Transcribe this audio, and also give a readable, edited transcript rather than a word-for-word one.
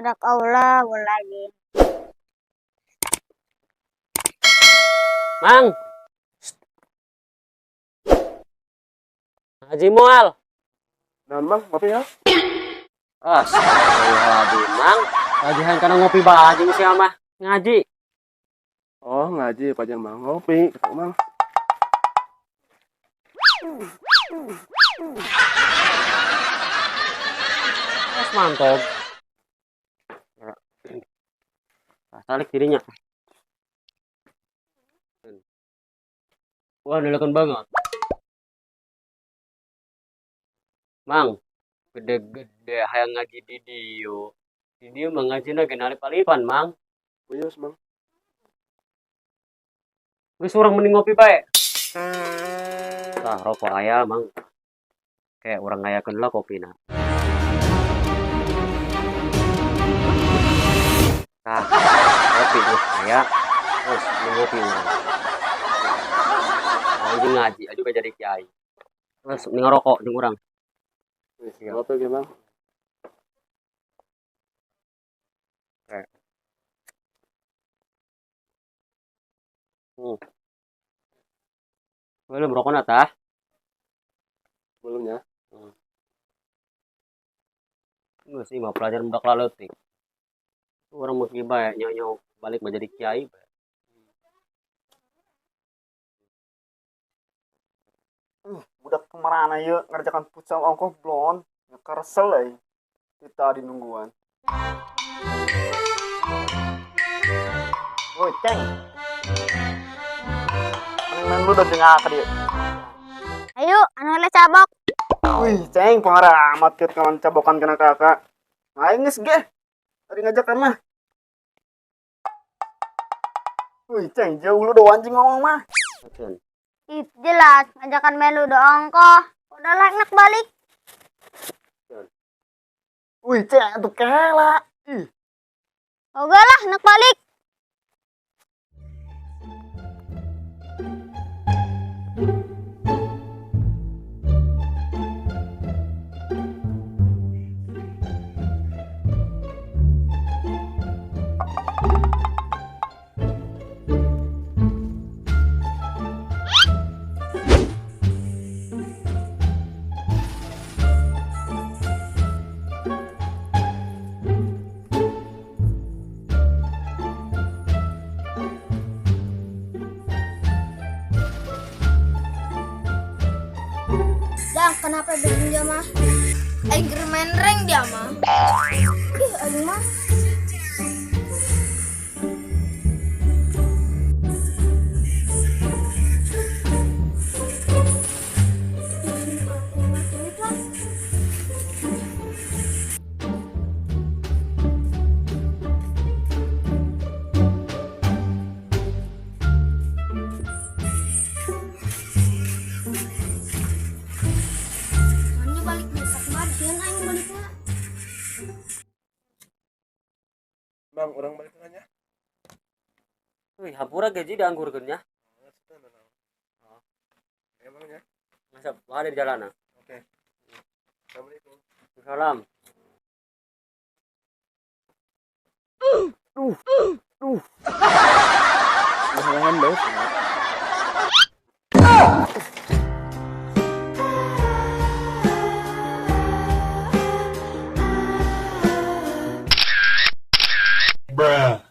Sadaqallahuladzim. Mang, Haji Mual. Nah, Bang, ngopi ya? Astagfirullahaladzim, Mang. Lagian karena ngopi bahagia sih mah ngaji. Oh, ngaji pajan Bang. Ngopi, ketemu Bang. Mas mantap. Tarik dirinya. Wah, nelakan banget. Mang, gede-gede hayang ngaji di dieu. Di dieu mah ngajina ge nalip-alipan, Mang. Buyus, Bang. Geus urang mending ngopi bae. Tah, rokok aya, Mang. Kayak urang ngayakeun lah kopina. Tah, kopi geus aya. Terus ngopi urang. Anjing ngaji, juga jadi kiai. Terus mending ngerokok jeung urang. Ngopi ge, Bang. Belum rokok tah? Belum ya? Geus sih mah pelajaran budak laleutik. Urang mah kieu bae nyaho balik menjadi kiai. Budak kemana ya ngerjakan futsal ongkoh blon. Ngekersel euy. Kita di nungguan. Woi, Ceng. Main lu udah jengah ke dia. Ayo, anu le cabok. Wih, Ceng, pengarah amat ket kawan cabokan kena kakak. Aing geus ge. Tadi ngajak mah. Wih, Ceng, jauh lu doang anjing ngomong mah. Ih, jelas ngajakan melu doang kok. Udah lah, enak balik. Wih, Ceng, tuh kela. Ih. Oke lah, enak balik. Dang, kenapa begini dia mah? Engerman rank dia mah. Ih, aduh mah. Bang, orang balik tengahnya. Wih, hampura gaji dianggurkeun nya. Emangnya? Masa ada di jalanan. Oke. Assalamualaikum. Salam. Jangan dong. Bruh.